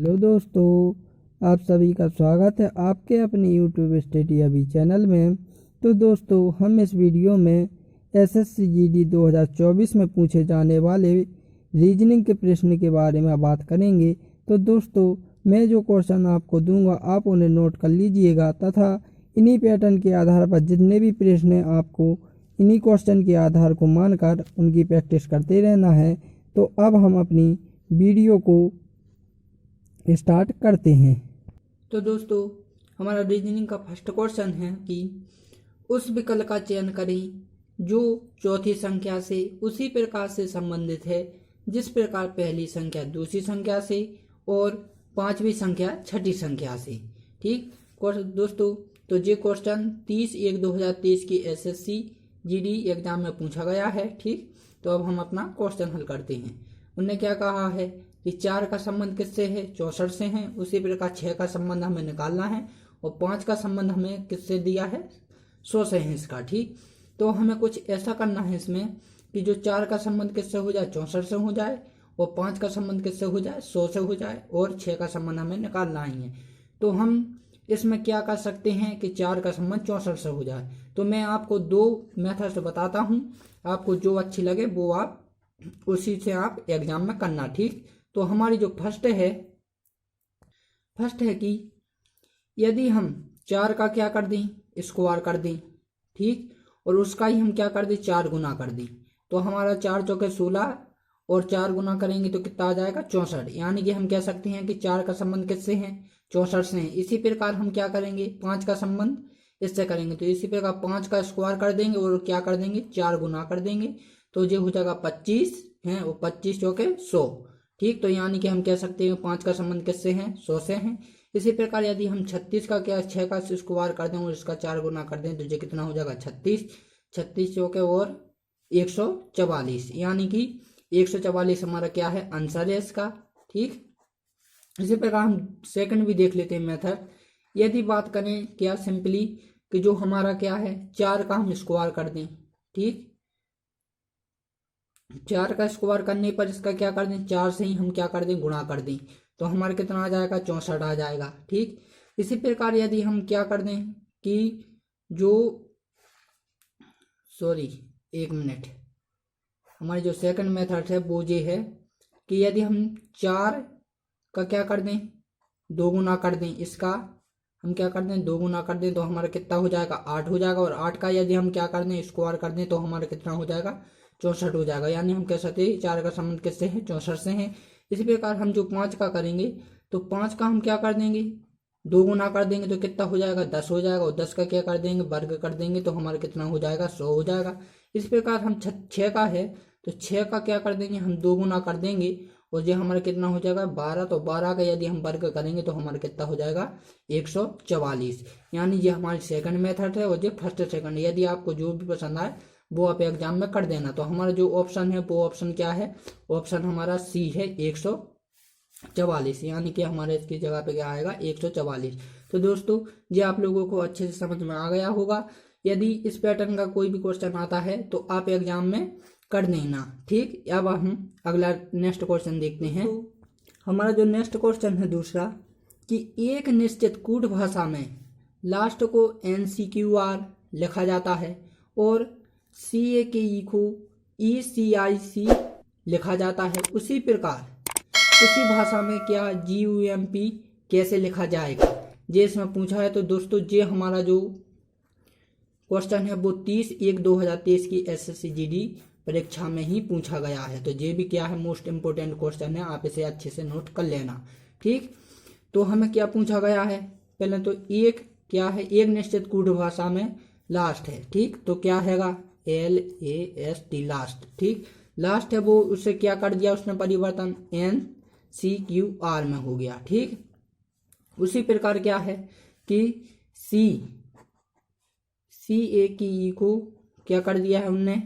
Hello दोस्तों, आप सभी का स्वागत है आपके अपने यूट्यूब स्टडी अभी चैनल में। तो दोस्तों, हम इस वीडियो में एसएससी जीडी 2024 में पूछे जाने वाले रीजनिंग के प्रश्न के बारे में बात करेंगे। तो दोस्तों, मैं जो क्वेश्चन आपको दूंगा आप उन्हें नोट कर लीजिएगा तथा इन्हीं पैटर्न के आधार पर जितने भी प्रश्न हैं आपको इन्हीं क्वेश्चन के आधार को मानकर उनकी प्रैक्टिस करते रहना है। तो अब हम अपनी वीडियो को स्टार्ट करते हैं। तो दोस्तों, हमारा रीजनिंग का फर्स्ट क्वेश्चन है कि उस विकल्प का चयन करें जो चौथी संख्या से उसी प्रकार से संबंधित है जिस प्रकार पहली संख्या दूसरी संख्या से और पांचवी संख्या छठी संख्या से। ठीक दोस्तों, तो ये क्वेश्चन 30/1/2023 की एसएससी जीडी एग्जाम में पूछा गया है। ठीक, तो अब हम अपना क्वेश्चन हल करते हैं। उन्होंने क्या कहा है कि 4 का संबंध किससे है, 64 से है। उसी प्रकार 6 का संबंध हमें निकालना है और 5 का संबंध हमें किससे दिया है, 100 से है इसका। ठीक, तो हमें कुछ ऐसा करना है इसमें कि जो 4 का संबंध किससे हो जाए, 64 से हो जाए, और 5 का संबंध किससे हो जाए, 100 से हो जाए, और 6 का संबंध हमें निकालना ही है। तो हम इसमें क्या कर सकते हैं कि 4 का संबंध 64 से हो जाए। तो मैं आपको 2 मेथड से बताता हूँ, आपको जो अच्छी लगे वो आप उसी से आप एग्जाम में करना। ठीक, तो हमारी जो फर्स्ट है कि यदि हम 4 का क्या कर दें, स्क्वायर कर दें। ठीक, और उसका ही हम क्या कर दें, 4 गुना कर दें। तो हमारा 4 चौके 16 और 4 गुना करेंगे तो कितना आ जाएगा, 64। यानी कि हम कह सकते हैं कि 4 का संबंध किससे है, 64 से है। इसी प्रकार हम क्या करेंगे, 5 का संबंध इससे करेंगे तो इसी प्रकार 5 का स्क्वायर कर देंगे और क्या कर देंगे, 4 गुना कर देंगे तो ये हो जाएगा 25 है, और 25 चौके 100। ठीक, तो यानी कि हम कह सकते हैं 5 का संबंध किससे है, 100 से है। इसी प्रकार यदि हम 36 का क्या 6 का स्क्वायर कर दें और इसका 4 गुना कर दें तो ये कितना हो जाएगा, 36 चौके और 144, यानी कि 144 हमारा क्या है, आंसर है इसका। ठीक, इसी प्रकार हम सेकंड भी देख लेते हैं मेथड। यदि बात करें क्या सिंपली कि जो हमारा क्या है, 4 का हम स्क्वायर कर दें। ठीक, 4 का स्क्वायर करने पर इसका क्या कर दें, 4 से ही हम क्या कर दें, गुणा कर दें तो हमारा कितना आ जाएगा, 64 आ जाएगा। ठीक, इसी प्रकार यदि हम क्या कर दें कि जो एक मिनट, हमारी जो सेकंड मेथड है वो ये है कि यदि हम 4 का क्या कर दें, 2 गुना कर दें, इसका हम क्या कर दें, 2 गुना कर दें तो हमारा कितना हो जाएगा, 8 हो जाएगा। और 8 का यदि हम क्या कर दें, स्क्वायर कर दें तो हमारा कितना हो जाएगा, 64 हो जाएगा। यानी हम कह सकते हैं 4 का संबंध किससे है, 64 से है। इसी प्रकार हम जो 5 का करेंगे तो 5 का हम क्या कर देंगे, 2 गुना कर देंगे तो कितना हो जाएगा, 10 हो जाएगा। और 10 का क्या कर देंगे, वर्ग कर देंगे तो हमारा कितना हो जाएगा, 100 हो जाएगा। इस प्रकार हम 6 का है तो 6 का क्या कर देंगे, हम 2 गुना कर देंगे और ये हमारा कितना हो जाएगा, 12। तो 12 का यदि हम वर्ग करेंगे तो हमारा कितना हो जाएगा, 144। यानी ये हमारी सेकंड मेथड है और ये फर्स्ट सेकंड। यदि आपको जो भी पसंद आए वो आप एग्जाम में कर देना। तो हमारा जो ऑप्शन है वो ऑप्शन क्या है, ऑप्शन हमारा सी है, 144। यानी कि हमारे इसकी जगह पे क्या आएगा, 144। तो दोस्तों, ये आप लोगों को अच्छे से समझ में आ गया होगा। यदि इस पैटर्न का कोई भी क्वेश्चन आता है तो आप एग्जाम में कर देना। ठीक, अब हम अगला नेक्स्ट क्वेश्चन देखते हैं। तो हमारा जो नेक्स्ट क्वेश्चन है दूसरा कि एक निश्चित कूट भाषा में लास्ट को NCQR लिखा जाता है और CAKE को ECIC लिखा जाता है। उसी प्रकार उसी भाषा में क्या GUMP कैसे लिखा जाएगा, ये इसमें पूछा है। तो दोस्तों, ये हमारा जो क्वेश्चन है वो 30/1/2023 की SSC GD परीक्षा में ही पूछा गया है। तो ये भी क्या है, मोस्ट इम्पोर्टेंट क्वेश्चन है, आप इसे अच्छे से नोट कर लेना। ठीक, तो हमें क्या पूछा गया है, पहले तो एक क्या है, एक निश्चित कूट भाषा में लास्ट है। ठीक, तो क्या हैगा, LAST लास्ट। ठीक, लास्ट है वो उससे क्या कर दिया उसने परिवर्तन, NCQR में हो गया। ठीक, उसी प्रकार क्या है कि CAKE को क्या कर दिया है उनने,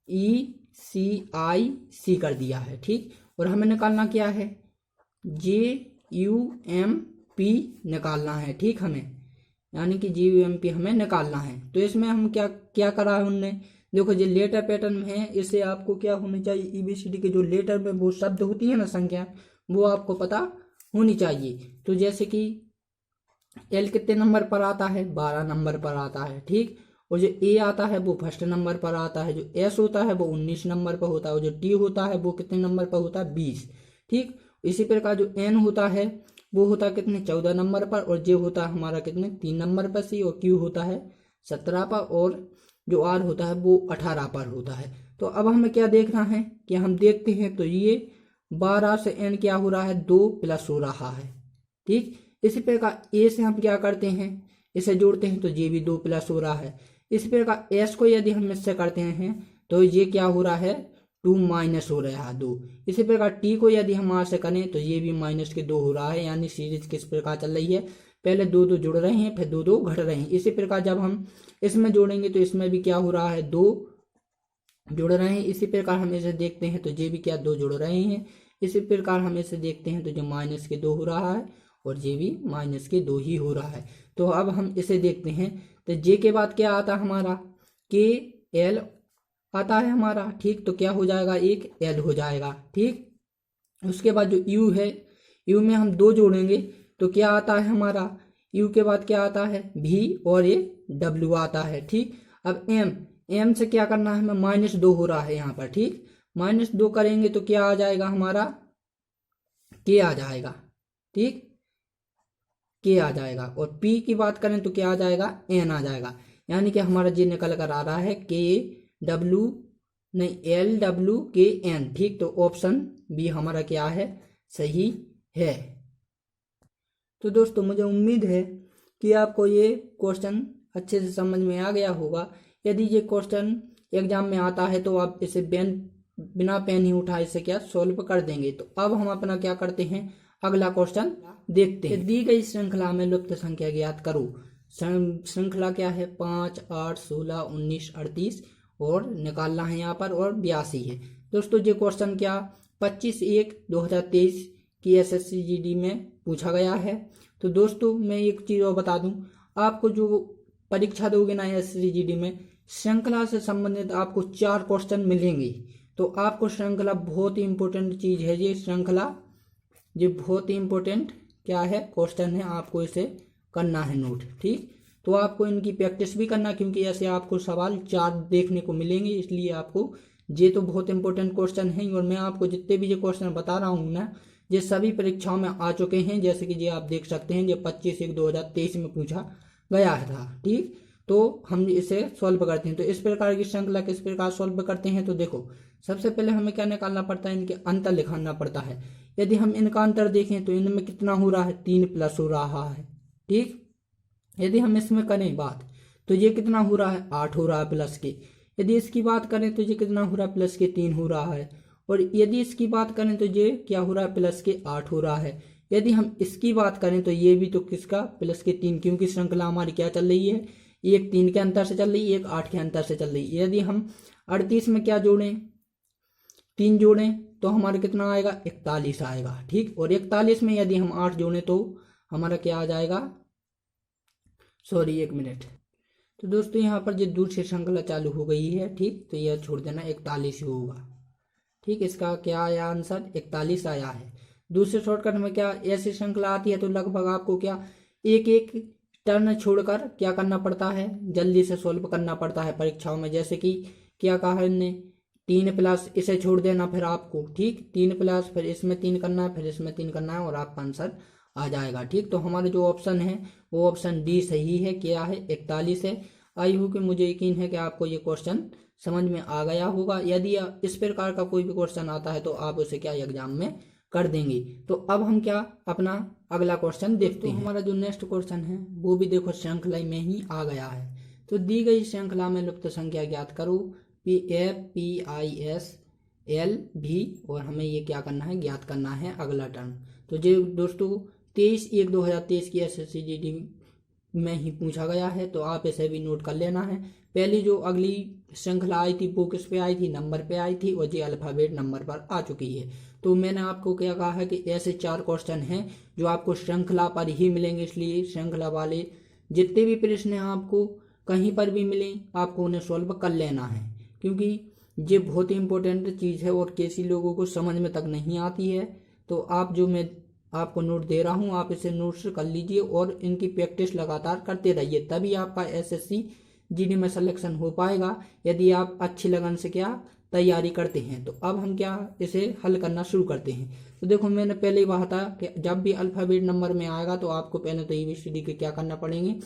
ECIC कर दिया है। ठीक, और हमें निकालना क्या है, JUMP निकालना है। ठीक, हमें यानी कि GUMP हमें निकालना है। तो इसमें हम क्या क्या करा है उनने, देखो ये लेटर पैटर्न में है, इससे आपको क्या होना चाहिए, EBCD के जो लेटर में वो शब्द होती है ना, संख्या, वो आपको पता होनी चाहिए। तो जैसे कि एल कितने नंबर पर आता है, 12 नंबर पर आता है, ठीक। और जो ए आता है वो फर्स्ट नंबर पर आता है, जो एस होता है वो 19 नंबर पर होता है, और जो टी होता है वो कितने नंबर पर होता है, 20, ठीक। इसी प्रकार जो एन होता है वो होता है कितने, 14 नंबर पर, और जे होता है हमारा कितने, 3 नंबर पर सी, और क्यू होता है 17 पर, और जो आर होता है वो 18 पर होता है। तो अब हमें क्या देखना है कि हम देखते हैं तो ये 12 से एन क्या हो रहा है, 2 प्लस हो रहा है, ठीक। इसी प्रकार ए से हम क्या करते हैं, इसे जोड़ते हैं तो ये भी 2 प्लस हो रहा है। इसी प्रकार एस को यदि हम इससे करते हैं तो ये क्या हो रहा है, 2 माइनस हो रहा है 2। इसी प्रकार टी को यदि हम आर से करें तो ये भी माइनस के 2 हो रहा है, यानी सीरीज किस प्रकार चल रही है, पहले 2 2 जुड़ रहे हैं, फिर 2 2 घट रहे हैं। इसी प्रकार जब हम इसमें जोड़ेंगे तो इसमें भी क्या हो रहा है, 2 जुड़ रहे हैं। इसी प्रकार हम इसे देखते हैं तो ये भी क्या 2 जुड़ रहे हैं। इसी प्रकार हम इसे देखते हैं तो जो माइनस के 2 हो रहा है, और ये भी माइनस के 2 ही हो रहा है। तो अब हम इसे देखते हैं तो जे के बाद क्या आता है हमारा, के एल आता है हमारा, ठीक। तो क्या हो जाएगा, एक एल हो जाएगा, ठीक। उसके बाद जो यू है, यू में हम 2 जोड़ेंगे तो क्या आता है हमारा, यू के बाद क्या आता है, भी, और ये डब्ल्यू आता है, ठीक। अब एम, एम से क्या करना है हमें, -2 हो रहा है यहाँ पर, ठीक। -2 करेंगे तो क्या आ जाएगा हमारा, के आ जाएगा, ठीक, के आ जाएगा। और पी की बात करें तो क्या आ जाएगा, एन आ जाएगा। यानी कि हमारा जी निकल कर आ रहा है के डब्ल्यू, नहीं, एल डब्ल्यू के एन, ठीक। तो ऑप्शन बी हमारा क्या है, सही है। तो दोस्तों मुझे उम्मीद है कि आपको ये क्वेश्चन अच्छे से समझ में आ गया होगा। यदि ये क्वेश्चन एग्जाम में आता है तो आप इसे बिना पेन ही उठाए इसे क्या सॉल्व कर देंगे। तो अब हम अपना क्या करते हैं, अगला क्वेश्चन देखते हैं। दी गई श्रृंखला में लुप्त संख्या ज्ञात करो। श्रृंखला क्या है, 5, 8, 16, 19, 38, और निकालना है यहाँ पर, और 82 है। दोस्तों ये क्वेश्चन क्या 25/1/2023 की SSC GD में पूछा गया है। तो दोस्तों मैं एक चीज़ और बता दूं, आपको जो परीक्षा दोगे ना SSC GD में, श्रृंखला से संबंधित आपको 4 क्वेश्चन मिलेंगे। तो आपको श्रृंखला बहुत ही इंपॉर्टेंट चीज़ है, ये श्रृंखला ये बहुत ही इंपॉर्टेंट क्या है, क्वेश्चन है, आपको इसे करना है नोट, ठीक। तो आपको इनकी प्रैक्टिस भी करना, क्योंकि ऐसे आपको सवाल 4 देखने को मिलेंगे, इसलिए आपको ये तो बहुत इंपॉर्टेंट क्वेश्चन है। और मैं आपको जितने भी ये क्वेश्चन बता रहा हूँ ना, ये सभी परीक्षाओं में आ चुके हैं। जैसे कि ये आप देख सकते हैं, ये 25/1/2023 में पूछा गया था, ठीक। तो हम इसे सॉल्व करते हैं। तो इस प्रकार की श्रृंखला किस प्रकार सॉल्व करते हैं, तो देखो सबसे पहले हमें क्या निकालना पड़ता है, इनके अंतर निकालना पड़ता है। यदि हम इनका अंतर देखें तो इनमें कितना हो रहा है, 3 प्लस हो रहा है, ठीक। यदि हम इसमें करें बात तो ये कितना हो रहा है, 8 हो रहा है प्लस के। यदि इसकी बात करें तो ये कितना हो रहा है, प्लस के 3 हो रहा है। और यदि इसकी बात करें तो ये क्या हो रहा है, प्लस के 8 हो रहा है। यदि हम इसकी बात करें तो ये भी तो किसका, प्लस के 3, क्योंकि श्रृंखला हमारी क्या चल रही है, एक 3 के अंतर से चल रही है, एक 8 के अंतर से चल रही है। यदि हम 38 में क्या जोड़ें, 3 जोड़ें तो हमारा कितना आएगा, 41 आएगा, ठीक। और 41 में यदि हम 8 जोड़ें तो हमारा क्या आ जाएगा, सॉरी 1 मिनट। तो दोस्तों यहाँ पर जो दूसरी श्रृंखला चालू हो गई है, ठीक। तो यह छोड़ देना, 41 ही होगा, ठीक। इसका क्या आया आंसर, 41 आया है। दूसरे शॉर्टकट में क्या ऐसी श्रृंखला आती है तो लगभग आपको क्या एक एक टर्न छोड़कर क्या करना पड़ता है, जल्दी से सॉल्व करना पड़ता है परीक्षाओं में। जैसे कि क्या कहा है हमने, 3 प्लस इसे छोड़ देना, फिर आपको, ठीक, 3 प्लस फिर इसमें 3 करना है, फिर इसमें 3 करना है, और आपका आंसर आ जाएगा, ठीक। तो हमारे जो ऑप्शन है वो ऑप्शन डी सही है, क्या है, 41 है। आई हूँ कि मुझे यकीन है कि आपको ये क्वेश्चन समझ में आ गया होगा। यदि इस प्रकार का कोई भी क्वेश्चन आता है तो आप उसे क्या एग्जाम में कर देंगे। तो अब हम क्या अपना अगला क्वेश्चन देखते हैं। हमारा जो नेक्स्ट क्वेश्चन है वो भी देखो श्रृंखला में ही आ गया है। तो दी गई श्रृंखला में लुप्त संख्या ज्ञात करो, PFPIS LV, और हमें ये क्या करना है, ज्ञात करना है अगला टर्म। तो जो दोस्तों 23/1/2023 की SSC GD में ही पूछा गया है, तो आप इसे भी नोट कर लेना है। पहली जो अगली श्रृंखला आई थी वो किस पे आई थी, नंबर पे आई थी, और ये अल्फाबेट नंबर पर आ चुकी है। तो मैंने आपको क्या कहा है कि ऐसे 4 क्वेश्चन हैं जो आपको श्रृंखला पर ही मिलेंगे, इसलिए श्रृंखला वाले जितने भी प्रश्न हैं आपको कहीं पर भी मिले आपको उन्हें सॉल्व कर लेना है, क्योंकि ये बहुत ही इंपॉर्टेंट चीज़ है और कैसी लोगों को समझ में तक नहीं आती है। तो आप जो मैं आपको नोट दे रहा हूँ, आप इसे नोट्स कर लीजिए और इनकी प्रैक्टिस लगातार करते रहिए, तभी आपका एसएससी जीडी में सिलेक्शन हो पाएगा, यदि आप अच्छी लगन से क्या तैयारी करते हैं। तो अब हम क्या इसे हल करना शुरू करते हैं। तो देखो मैंने पहले ही कहा था कि जब भी अल्फ़ाबेट नंबर में आएगा तो आपको पहले तो ABCD के क्या करना पड़ेंगे,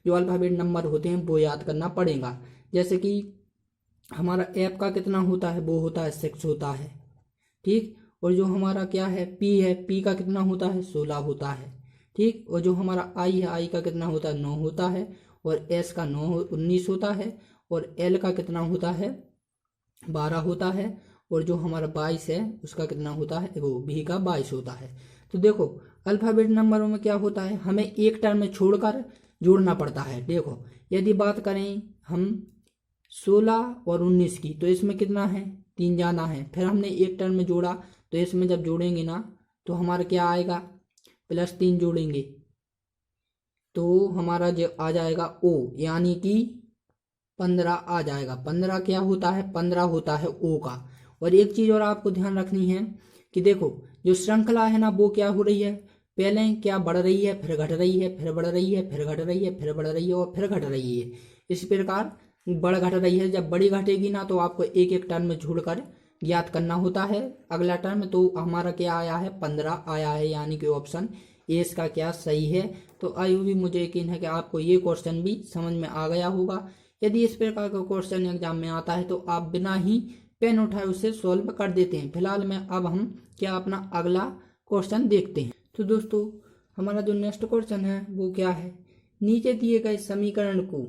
जो अल्फ़ाबेट नंबर होते हैं वो याद करना पड़ेगा। जैसे कि हमारा एफ का कितना होता है, वो होता है 6 होता है, ठीक। और जो हमारा क्या है पी है, पी का कितना होता है 16 होता है, ठीक। और जो हमारा आई है, आई का कितना होता है 9 होता है। और एस का 19 होता है। और एल का कितना होता है 12 होता है। और जो हमारा 22 है उसका कितना होता है, वो बी का 22 होता है। तो देखो अल्फ़ाबेट नंबरों में क्या होता है, हमें एक टर्म में छोड़कर जोड़ना पड़ता है। देखो यदि बात करें हम 16 और 19 की, तो इसमें कितना है 3 जाना है, फिर हमने एक टर्म में जोड़ा, तो इसमें जब जोड़ेंगे ना तो हमारा क्या आएगा, +3 जोड़ेंगे तो हमारा जो आ जाएगा ओ, यानी कि 15 आ जाएगा। 15 क्या होता है, 15 होता है ओ का। और एक चीज और आपको ध्यान रखनी है कि देखो जो श्रृंखला है ना वो क्या हो रही है, पहले क्या बढ़ रही है, फिर घट रही है, फिर बढ़ रही है, फिर घट रही है, फिर बढ़ रही है और फिर घट रही है। इस प्रकार बढ़ घट रही है, जब बड़ी घटेगी ना तो आपको एक एक टर्म में जोड़कर ज्ञात करना होता है अगला टर्म। तो हमारा क्या आया है 15 आया है, यानी कि ऑप्शन ए इसका क्या सही है। तो आयु भी मुझे यकीन है कि आपको ये क्वेश्चन भी समझ में आ गया होगा। यदि इस प्रकार का क्वेश्चन एग्जाम में आता है तो आप बिना ही पेन उठाए उसे सॉल्व कर देते हैं। फिलहाल में अब हम क्या अपना अगला क्वेश्चन देखते हैं। तो दोस्तों हमारा जो नेक्स्ट क्वेश्चन है वो क्या है, नीचे दिए गए समीकरण को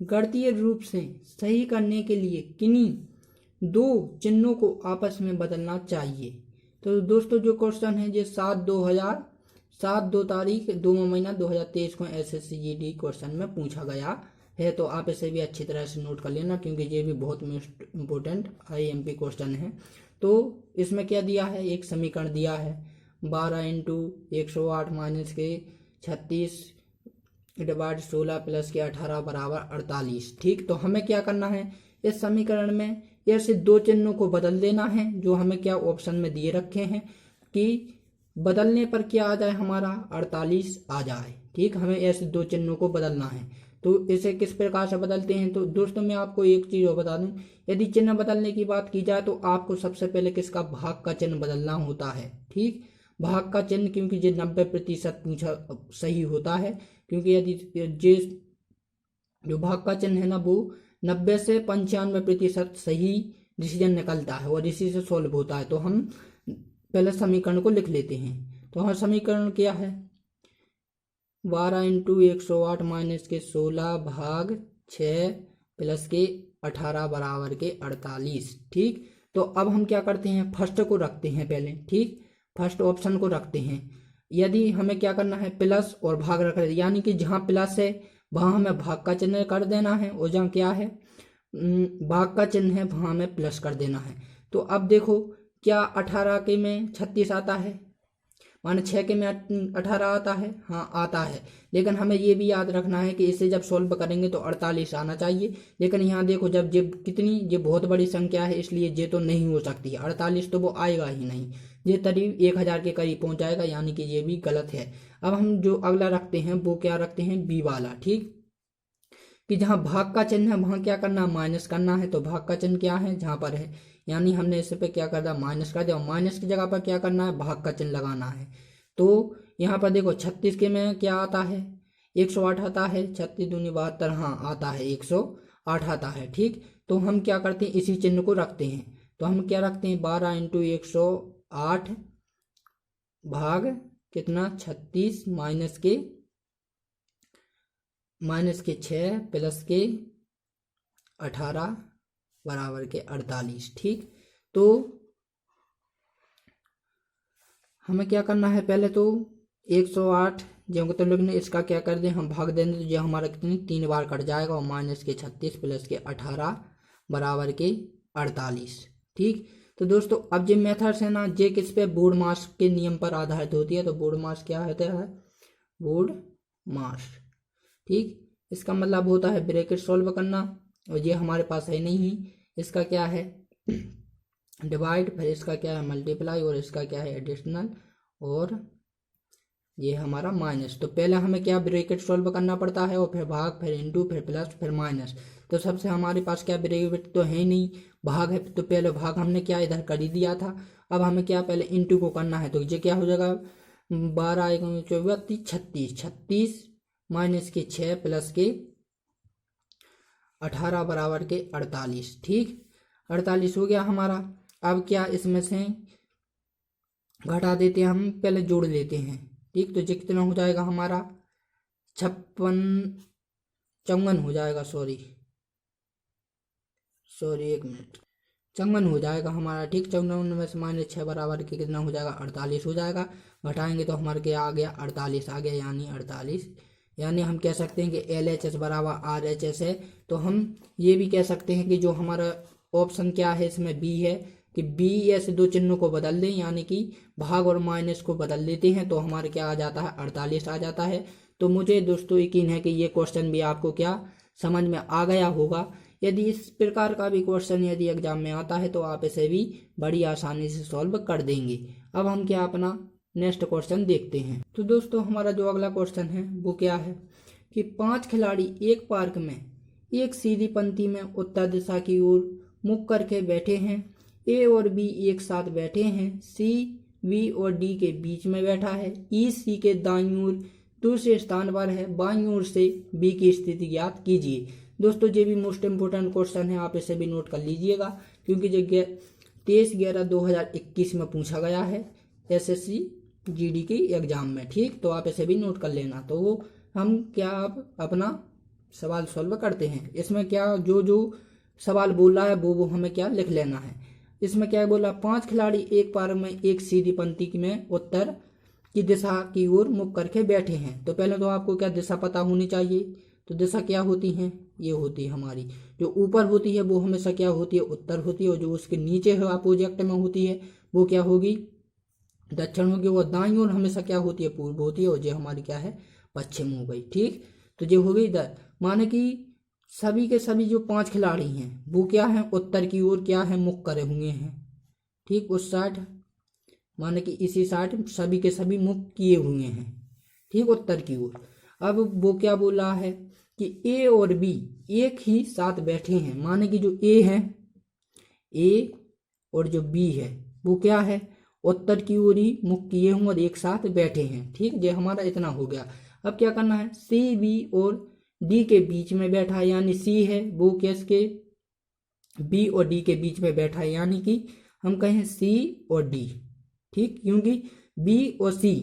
गणितीय रूप से सही करने के लिए किन्हीं दो चिन्हों को आपस में बदलना चाहिए। तो दोस्तों जो क्वेश्चन है ये 7 तारीख 2वां महीना 2023 को SSC GD क्वेश्चन में पूछा गया है। तो आप इसे भी अच्छी तरह से नोट कर लेना, क्योंकि ये भी बहुत इम्पोर्टेंट IMP क्वेश्चन है। तो इसमें क्या दिया है, एक समीकरण दिया है 12 × 108 माइनस के 36 डिवाइड 16 प्लस के 18 बराबर 48, ठीक। तो हमें क्या करना है, इस समीकरण में ऐसे दो चिन्हों को बदल देना है जो हमें क्या ऑप्शन में दिए रखे हैं, कि बदलने पर क्या आ जाए हमारा 48 आ जाए, ठीक। हमें ऐसे दो चिन्हों को बदलना है। तो इसे किस प्रकार से बदलते हैं, तो दोस्तों मैं आपको एक चीज और बता दूं, यदि चिन्ह बदलने की बात की जाए तो आपको सबसे पहले किसका, भाग का चिन्ह बदलना होता है, ठीक। भाग का चिन्ह, क्योंकि ये 90% पूछा सही होता है, क्योंकि यदि जे जो भाग का चिन्ह है ना वो 90 से 95% सही डिसीजन निकलता है और इसी से सॉल्व होता है। तो हम पहले समीकरण को लिख लेते हैं। तो हमारा समीकरण क्या है, 12 × 108 माइनस के 16 भाग 6 प्लस के 18 बराबर के 48, ठीक। तो अब हम क्या करते हैं, फर्स्ट को रखते हैं पहले, ठीक। फर्स्ट ऑप्शन को रखते हैं। यदि हमें क्या करना है, प्लस और भाग रख रहे, यानी कि जहाँ प्लस है वहाँ हमें भाग का चिन्ह कर देना है, और जहाँ क्या है भाग का चिन्ह है वहाँ हमें प्लस कर देना है। तो अब देखो क्या 18 के में 36 आता है, माने 6 के में 18 आता है, हाँ आता है। लेकिन हमें ये भी याद रखना है कि इसे जब सॉल्व करेंगे तो 48 आना चाहिए। लेकिन यहाँ देखो जब ये कितनी, ये बहुत बड़ी संख्या है, इसलिए ये तो नहीं हो सकती है 48, तो वो आएगा ही नहीं, ये करीब 1000 के करीब पहुंच जाएगा, यानी कि ये भी गलत है। अब हम जो अगला रखते हैं वो क्या रखते हैं, बी वाला, ठीक। कि जहाँ भाग का चिन्ह है वहाँ क्या करना है, माइनस करना है। तो भाग का चिन्ह क्या है, जहाँ पर है, यानी हमने इस पे क्या कर दिया, माइनस कर दिया। माइनस की जगह पर क्या करना है, भाग का चिन्ह लगाना है। तो यहाँ पर देखो 36 के में क्या आता है, 108 आता है, 36 दूनी 72, हाँ आता है 108 आता है, ठीक। तो हम क्या करते हैं, इसी चिन्ह को रखते हैं। तो हम क्या रखते हैं, 12 × 108 भाग कितना 36 माइनस के 6 प्लस के 18 बराबर के 48, ठीक। तो हमें क्या करना है, पहले तो 108 जो तो लिखने, इसका क्या कर दें हम भाग देंगे, तो ये हमारा कितनी 3 बार कट जाएगा, और माइनस के 36 प्लस के 18 बराबर के 48, ठीक। तो दोस्तों अब ये मेथड्स है ना, ये किस पे, बोर्ड मास के नियम पर आधारित होती है। तो बोर्ड मास क्या होता है, बोर्ड मास, ठीक। इसका मतलब होता है ब्रैकेट सॉल्व करना, और ये हमारे पास है नहीं। इसका क्या है डिवाइड, फिर इसका क्या है मल्टीप्लाई, और इसका क्या है एडिशनल, और ये हमारा माइनस। तो पहले हमें क्या ब्रैकेट सॉल्व करना पड़ता है और फिर भाग, फिर इंटू, फिर प्लस, फिर माइनस। तो सबसे हमारे पास क्या ब्रैकेट तो है ही नहीं, भाग है, तो पहले भाग हमने क्या इधर कर ही दिया था। अब हमें क्या पहले इंटू को करना है। तो ये क्या हो जाएगा 12 24 36, 36 माइनस के 6 प्लस के 18 बराबर के 48। ठीक 48 हो गया हमारा। अब क्या इसमें से घटा देते हैं, हम पहले जोड़ लेते हैं। ठीक तो ये कितना हो जाएगा हमारा 54 हो जाएगा, सॉरी 1 मिनट, 54 हो जाएगा हमारा। ठीक 54 में से माइनस 6 बराबर के कितना हो जाएगा 48 हो जाएगा। घटाएंगे तो हमारे क्या आ गया 48 आ गया, यानी 48। यानी हम कह सकते हैं कि LHS बराबर RHS है। तो हम ये भी कह सकते हैं कि जो हमारा ऑप्शन क्या है इसमें बी है कि बी ऐसे दो चिन्हों को बदल दें, यानी कि भाग और माइनस को बदल देते हैं तो हमारे क्या आ जाता है 48 आ जाता है। तो मुझे दोस्तों यकीन है कि ये क्वेश्चन भी आपको क्या समझ में आ गया होगा। यदि इस प्रकार का भी क्वेश्चन यदि एग्जाम में आता है तो आप इसे भी बड़ी आसानी से सॉल्व कर देंगे। अब हम क्या अपना नेक्स्ट क्वेश्चन देखते हैं। तो दोस्तों हमारा जो अगला क्वेश्चन है वो क्या है कि 5 खिलाड़ी एक पार्क में एक सीधी पंक्ति में उत्तर दिशा की ओर मुख करके बैठे हैं। ए और बी एक साथ बैठे हैं। सी बी और डी के बीच में बैठा है। ई सी के दाईं ओर दूसरे स्थान पर है। बाईं ओर से बी की स्थिति ज्ञात कीजिए। दोस्तों ये भी मोस्ट इम्पोर्टेंट क्वेश्चन है, आप इसे भी नोट कर लीजिएगा क्योंकि ये 23/11/2021 में पूछा गया है SSC GD के एग्जाम में। ठीक तो आप इसे भी नोट कर लेना। तो वो हम क्या आप अपना सवाल सॉल्व करते हैं। इसमें क्या जो जो सवाल बोला है वो हमें क्या लिख लेना है। इसमें क्या बोला 5 खिलाड़ी एक पार्क में एक सीधी पंक्ति में उत्तर की दिशा की ओर मुख करके बैठे हैं। तो पहले तो आपको क्या दिशा पता होनी चाहिए। तो दिशा क्या होती है, ये होती है हमारी जो ऊपर होती है वो हमेशा क्या होती है उत्तर होती है, और जो उसके नीचे है अपोजिट में होती है वो क्या होगी दक्षिण होगी। और दाईं ओर हमेशा क्या होती है पूर्व होती है, और ये हमारी क्या है पश्चिम हो गई। ठीक तो ये हो गई इधर, माने कि सभी के सभी जो 5 खिलाड़ी हैं वो क्या है उत्तर की ओर क्या है मुख करे हुए हैं। ठीक उस साइड माने कि इसी साइड सभी के सभी मुख किए हुए हैं। ठीक उत्तर की ओर। अब वो क्या बोला है कि ए और बी एक ही साथ बैठे हैं, माने कि जो ए है ए और जो बी है वो क्या है उत्तर की ओर ही मुख किए हुए और एक साथ बैठे हैं। ठीक ये हमारा इतना हो गया। अब क्या करना है सी बी और डी के बीच में बैठा है, यानी सी है वो किसके बी और डी के बीच में बैठा है, यानी कि हम कहें सी और डी। ठीक क्योंकि बी और सी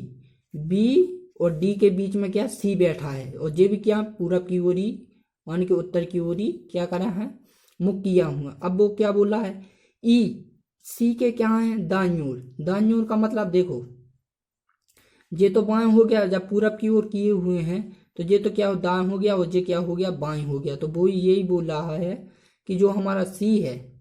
बी और डी के बीच में क्या सी बैठा है, और ये भी क्या पूरब की ओर ही मान के उत्तर की ओर ही क्या करा है मुख किया हुआ। अब वो क्या बोला है ई सी के क्या है दाईं ओर। दाईं ओर का मतलब देखो ये तो बाएं हो गया, जब पूरब की ओर किए हुए हैं तो ये तो क्या दाएं हो गया और ये क्या हो गया बाएं हो गया। तो वो यही बोल रहा है कि जो हमारा सी है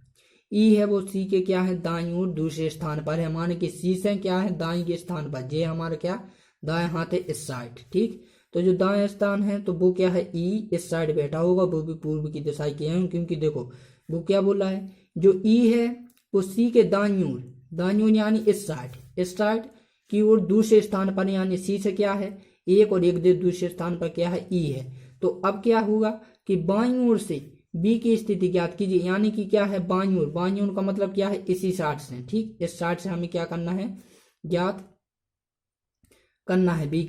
ई है वो सी के क्या है दाईं ओर दूसरे स्थान पर है, माने कि सी से क्या है दाईं के स्थान पर, ये हमारा क्या दाएं हाथ है इस साइड। ठीक तो जो दाएं स्थान है तो वो क्या है ई इस साइड बैठा होगा, वो भी पूर्व की दिशा किए हैं क्योंकि देखो वो क्या बोला है जो ई है वो सी के दाईं ओर यानी इस साइड की ओर दूसरे स्थान पर, यानी सी से क्या है एक और एक दूसरे स्थान पर क्या है ई है। तो अब क्या होगा कि बाईं ओर से बी की स्थिति ज्ञात कीजिए, यानी कि क्या है बाईं ओर का मतलब क्या है इसी साइड से। ठीक इस साइड से हमें क्या करना है ज्ञात करना है बी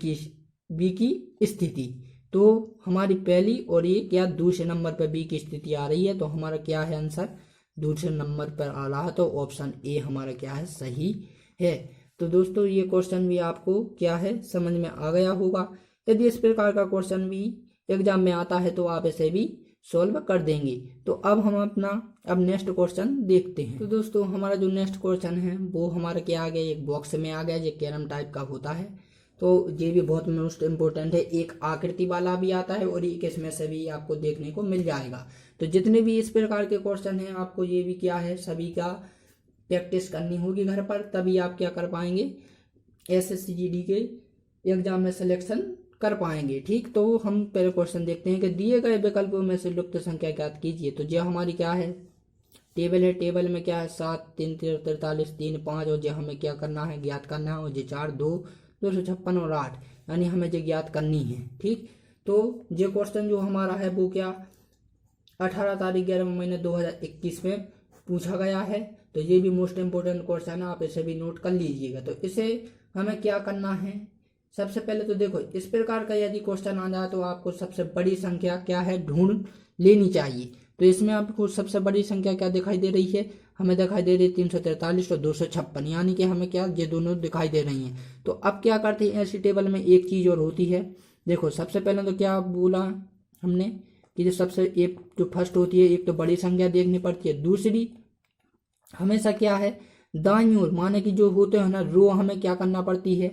की स्थिति। तो हमारी पहली और ये क्या दूसरे नंबर पर बी की स्थिति आ रही है, तो हमारा क्या है आंसर दूसरे नंबर पर आ रहा है, तो ऑप्शन ए हमारा क्या है सही है। तो दोस्तों ये क्वेश्चन भी आपको क्या है समझ में आ गया होगा। यदि इस प्रकार का क्वेश्चन भी एग्जाम में आता है तो आप इसे भी सॉल्व कर देंगे। तो अब हम अपना नेक्स्ट क्वेश्चन देखते हैं। तो दोस्तों हमारा जो नेक्स्ट क्वेश्चन है वो हमारा क्या आ गया एक बॉक्स में आ गया, ये कैरम टाइप का होता है। तो ये भी बहुत मोस्ट इम्पोर्टेंट है, एक आकृति वाला भी आता है और एक इसमें से भी आपको देखने को मिल जाएगा। तो जितने भी इस प्रकार के क्वेश्चन हैं आपको ये भी क्या है सभी का प्रैक्टिस करनी होगी घर पर, तभी आप क्या कर पाएंगे SSC GD के एग्जाम में सिलेक्शन कर पाएंगे। ठीक तो हम पहले क्वेश्चन देखते हैं कि दिए गए विकल्पों में से लुप्त संख्या ज्ञात कीजिए। तो जो हमारी क्या है टेबल है, टेबल में क्या है 7 3 43 3 5 और जो हमें क्या करना है ज्ञात करना है, और जो 4 2 256 और 8 यानी हमें जो ज्ञात करनी है। ठीक, तो ये क्वेश्चन जो हमारा है वो क्या 18 तारीख 11वें महीने 2021 में पूछा गया है। तो ये भी मोस्ट इम्पोर्टेंट क्वेश्चन है, आप इसे भी नोट कर लीजिएगा। तो इसे हमें क्या करना है, सबसे पहले तो देखो इस प्रकार का यदि क्वेश्चन आ जाए तो आपको सबसे बड़ी संख्या क्या है ढूंढ लेनी चाहिए। तो इसमें आपको सबसे बड़ी संख्या क्या दिखाई दे रही है, हमें दिखाई दे रही है 343 और 256, यानी कि हमें क्या ये दोनों दिखाई दे रही हैं। तो अब क्या करते हैं, ऐसी टेबल में एक चीज और होती है। देखो सबसे पहले तो क्या बोला हमने कि जो सबसे एक जो फर्स्ट होती है, एक तो बड़ी संख्या देखनी पड़ती है, दूसरी हमेशा क्या है दाईं ओर माने कि जो होते हैं ना रो हमें क्या करना पड़ती है,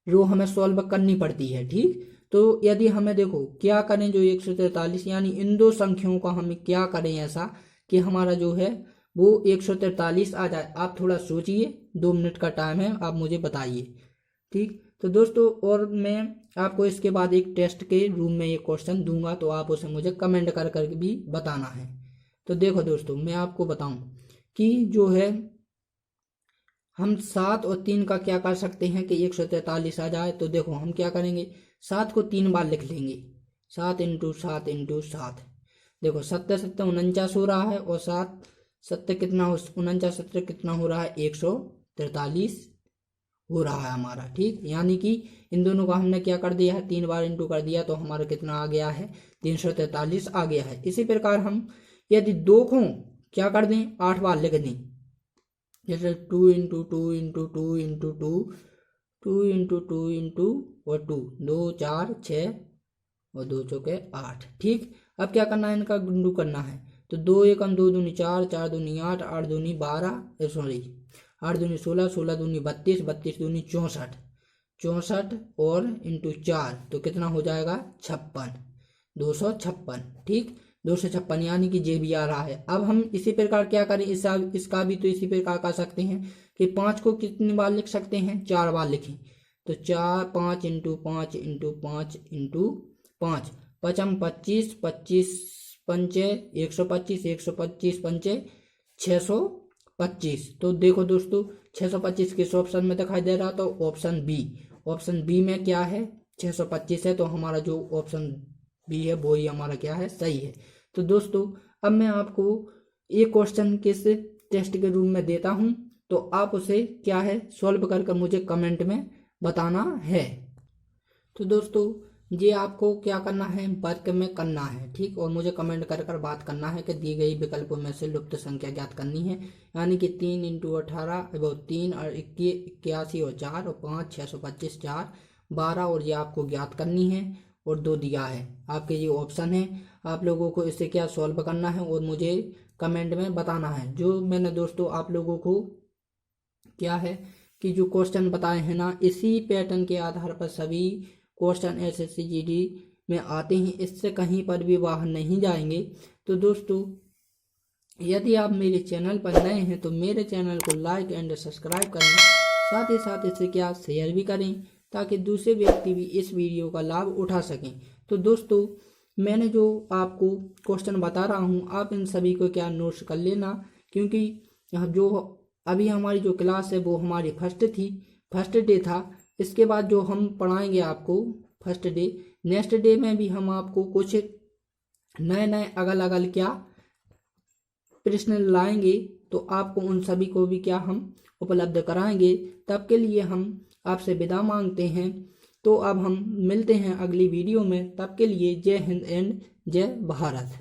रो हमें सॉल्व करनी पड़ती है। ठीक, तो यदि हमें देखो क्या करें जो 143 यानी इन दो संख्याओं का हमें क्या करें ऐसा कि हमारा जो है वो 143 आ जाए। आप थोड़ा सोचिए, 2 मिनट का टाइम है, आप मुझे बताइए। ठीक, तो दोस्तों और मैं आपको इसके बाद एक टेस्ट के रूम में एक क्वेश्चन दूंगा, तो आप उसे मुझे कमेंट कर कर भी बताना है। तो देखो दोस्तों मैं आपको बताऊं कि जो है हम 7 और 3 का क्या कर सकते हैं कि 143 आ जाए। तो देखो हम क्या करेंगे, 7 को 3 बार लिख लेंगे, 7 इंटू 7 इंटू 7। देखो 7 7 49 हो रहा है और 7 7 कितना हो 49 7 कितना हो रहा है 143 हो रहा है हमारा। ठीक, यानी कि इन दोनों का हमने क्या कर दिया है 3 बार इंटू कर दिया, तो हमारा कितना आ गया है 343 आ गया है। इसी प्रकार हम यदि 2 को क्या कर दें 8 बार लिख दें, जैसे 2 into 2 into 2 into 2 2 into 2 into और 2 2 4 6 और 2 चौके 8। ठीक, अब क्या करना है इनका गुंडू करना है। तो 2 एकम 2 दूनी 4 4 दूनी 8 8 दूनी 12 सॉरी 8 दूनी 16 16 दूनी 32 32 दूनी 64 64 और इंटू 4 तो कितना हो जाएगा 56 256। ठीक, 256 यानी कि जे भी आ रहा है। अब हम इसी प्रकार क्या करें, इसका भी तो इसी प्रकार कर सकते हैं कि 5 को कितनी बार लिख सकते हैं 4 बार लिखें। तो 4 5 इंटू 5 इंटू 5 इंटू 5 पचम 25 25 पंचे 125 125 पंचे 625। तो देखो दोस्तों 625 किस ऑप्शन में दिखाई दे रहा, तो ऑप्शन बी में क्या है 625 है। तो हमारा जो ऑप्शन बी है वो ही हमारा क्या है सही है। तो दोस्तों अब मैं आपको एक क्वेश्चन किस टेस्ट के रूम में देता हूं, तो आप उसे क्या है सॉल्व कर मुझे कमेंट में बताना है। तो दोस्तों ये आपको क्या करना है वर्क में करना है। ठीक, और मुझे कमेंट कर बात करना है कि दी गई विकल्पों में से लुप्त संख्या ज्ञात करनी है, यानी कि 3 इंटू 18 वो 3 और 81 और 4 और 5 625 4 12 और ये आपको ज्ञात करनी है और 2 दिया है आपके ये ऑप्शन है। आप लोगों को इसे क्या सॉल्व करना है और मुझे कमेंट में बताना है। जो मैंने दोस्तों आप लोगों को क्या है कि जो क्वेश्चन बताए हैं ना इसी पैटर्न के आधार पर सभी क्वेश्चन एसएससी जीडी में आते हैं, इससे कहीं पर भी बाहर नहीं जाएंगे। तो दोस्तों यदि आप मेरे चैनल पर नए हैं तो मेरे चैनल को लाइक एंड सब्सक्राइब करें, साथ ही साथ इसे क्या शेयर भी करें ताकि दूसरे व्यक्ति भी इस वीडियो का लाभ उठा सकें। तो दोस्तों मैंने जो आपको क्वेश्चन बता रहा हूँ आप इन सभी को क्या नोट्स कर लेना, क्योंकि यहाँ जो अभी हमारी जो क्लास है वो हमारी फर्स्ट डे था। इसके बाद जो हम पढ़ाएंगे आपको फर्स्ट डे, नेक्स्ट डे में भी हम आपको कुछ नए अगल अगल क्या प्रश्न लाएंगे, तो आपको उन सभी को भी क्या हम उपलब्ध कराएंगे। तब के लिए हम आपसे विदा मांगते हैं। तो अब हम मिलते हैं अगली वीडियो में, तब के लिए जय हिंद एंड जय भारत।